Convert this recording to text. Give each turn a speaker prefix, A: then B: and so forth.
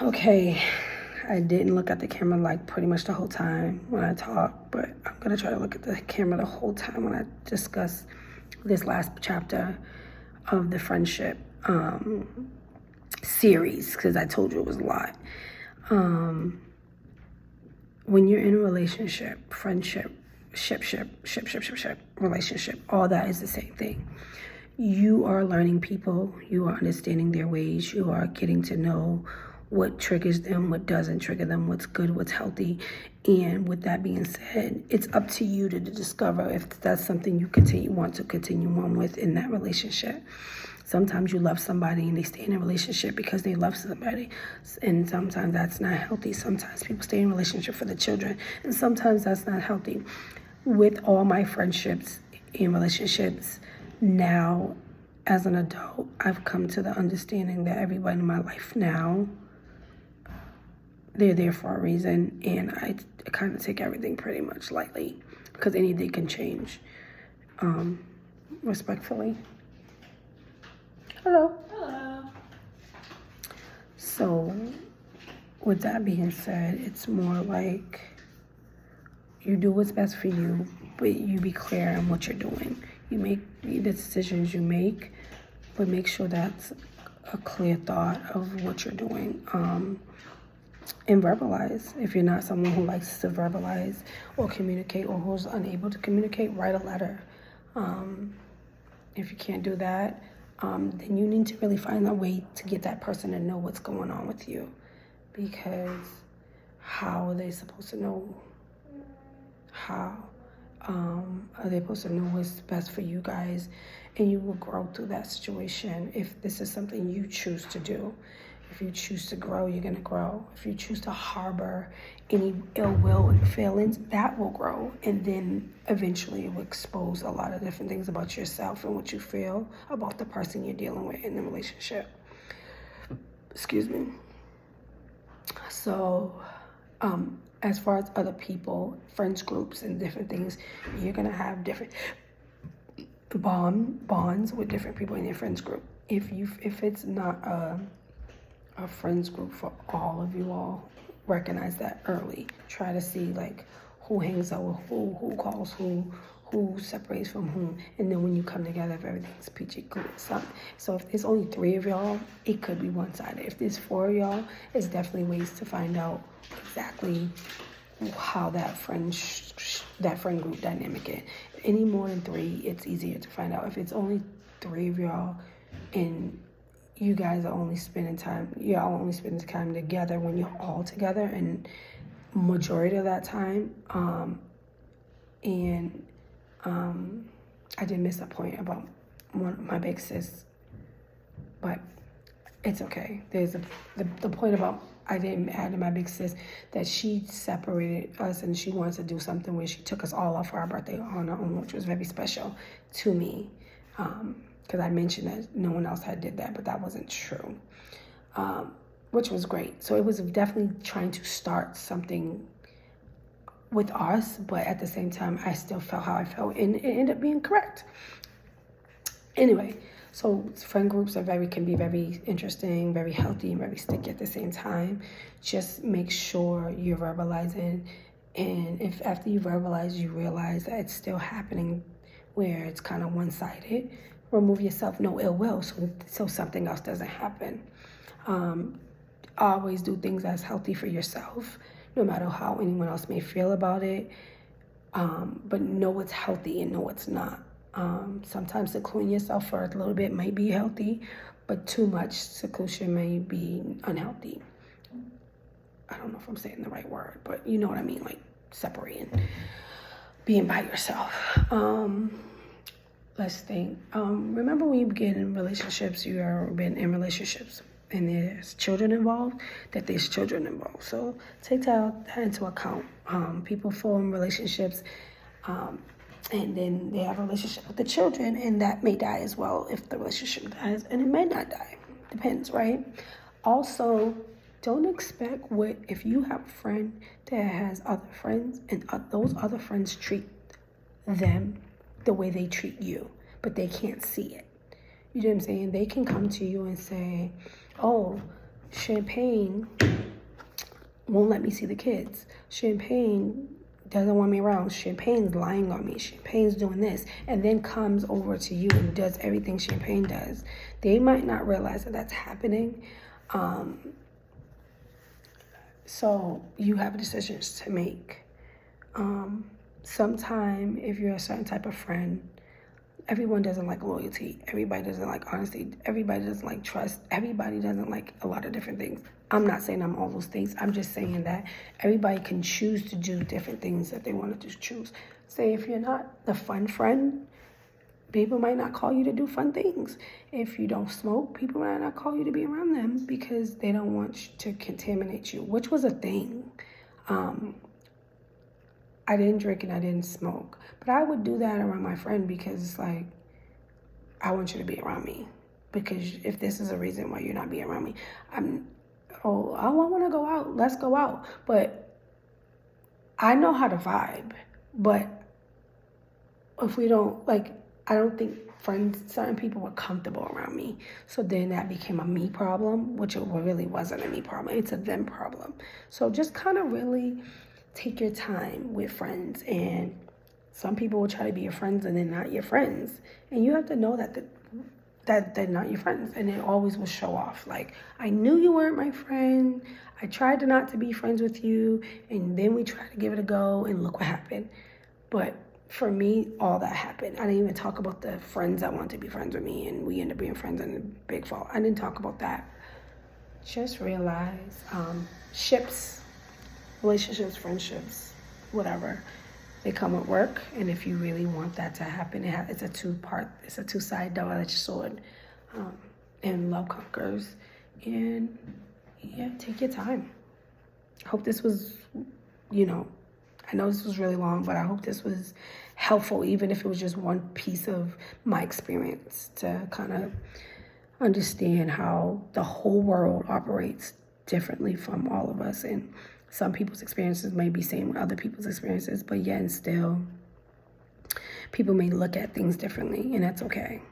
A: Okay, I didn't look at the camera like pretty much the whole time when I talk, but I'm gonna try to look at the camera the whole time when I discuss this last chapter of the friendship series, because I told you it was a lot. When you're in a relationship, friendship, relationship, all that is the same thing. You are learning people, you are understanding their ways, you are getting to know what triggers them, what doesn't trigger them, what's good, what's healthy. And with that being said, it's up to you to discover if that's something you want to continue on with in that relationship. Sometimes you love somebody and they stay in a relationship because they love somebody. And sometimes that's not healthy. Sometimes people stay in a relationship for the children. And sometimes that's not healthy. With all my friendships and relationships now, as an adult, I've come to the understanding that everybody in my life now, they're there for a reason. And I kind of take everything pretty much lightly because anything can change. Respectfully. Hello.
B: Hello.
A: So, with that being said, it's more like you do what's best for you, but you be clear on what you're doing. You make the decisions you make, but make sure that's a clear thought of what you're doing. And verbalize. If you're not someone who likes to verbalize or communicate, or who's unable to communicate, write a letter. If you can't do that, then you need to really find a way to get that person to know what's going on with you. Because how are they supposed to know? How are they supposed to know what's best for you guys? And you will grow through that situation if this is something you choose to do. If you choose to grow, you're going to grow. If you choose to harbor any ill will and feelings, that will grow. And then eventually it will expose a lot of different things about yourself and what you feel about the person you're dealing with in the relationship. Excuse me. So, as far as other people, friends groups and different things, you're going to have different bonds with different people in your friends group. If it's not a friends group for all of you all, recognize that early. Try to see like who hangs out with who calls who separates from whom, and then when you come together, if everything's peachy good. So if there's only 3 of y'all, it could be one-sided. If there's 4 of y'all, it's definitely ways to find out exactly how that friend group dynamic is. Any more than 3, it's easier to find out. If it's only 3 of y'all and you guys are only spending time together when you're all together, and majority of that time, I did miss a point about one of my big sis, but it's okay. There's the point about I didn't add to my big sis that she separated us and she wanted to do something where she took us all off for our birthday on our own, which was very special to me. Because I mentioned that no one else had did that, but that wasn't true, which was great. So it was definitely trying to start something with us, but at the same time, I still felt how I felt, and it ended up being correct. Anyway, so friend groups can be very interesting, very healthy, and very sticky at the same time. Just make sure you're verbalizing, and if after you verbalize, you realize that it's still happening where it's kind of one-sided, remove yourself, no ill will, so something else doesn't happen. Always do things that's healthy for yourself, no matter how anyone else may feel about it. But know what's healthy and know what's not. Sometimes secluding yourself for a little bit may be healthy, but too much seclusion may be unhealthy. I don't know if I'm saying the right word, but you know what I mean, like separating, being by yourself. Let's think. Remember when you get in relationships, you have been in relationships and there's children involved, that there's children involved. So take that into account. People form relationships and then they have a relationship with the children, and that may die as well if the relationship dies, and it may not die. Depends, right? Also, don't expect if you have a friend that has other friends and those other friends treat them the way they treat you, but they can't see it. You know what I'm saying? They can come to you and say, oh, Champagne won't let me see the kids. Champagne doesn't want me around. Champagne's lying on me. Champagne's doing this. And then comes over to you and does everything Champagne does. They might not realize that that's happening. So you have decisions to make. Sometime if you're a certain type of friend, everyone doesn't like loyalty. Everybody doesn't like honesty. Everybody doesn't like trust. Everybody doesn't like a lot of different things. I'm not saying I'm all those things. I'm just saying that everybody can choose to do different things that they want to choose. Say if you're not the fun friend, people might not call you to do fun things. If you don't smoke, people might not call you to be around them because they don't want to contaminate you, which was a thing. I didn't drink and I didn't smoke, but I would do that around my friend because it's like, I want you to be around me. Because if this is a reason why you're not being around me, I want to go out. Let's go out. But I know how to vibe. But if we don't, like, I don't think certain people were comfortable around me. So then that became a me problem, which it really wasn't a me problem. It's a them problem. So just kind of really take your time with friends. And some people will try to be your friends and they're not your friends. And you have to know that they're not your friends. And it always will show off. Like, I knew you weren't my friend. I tried not to be friends with you. And then we tried to give it a go. And look what happened. But for me, all that happened. I didn't even talk about the friends that wanted to be friends with me. And we ended up being friends in a big fall. I didn't talk about that. Just realize relationships, friendships, whatever, they come with work. And if you really want that to happen, it's a two-sided double-edged sword. And love conquers. And yeah, take your time. I hope this was, I know this was really long, but I hope this was helpful, even if it was just one piece of my experience to kind of understand how the whole world operates differently from all of us. And some people's experiences may be same with other people's experiences, but yet and still, people may look at things differently, and that's okay.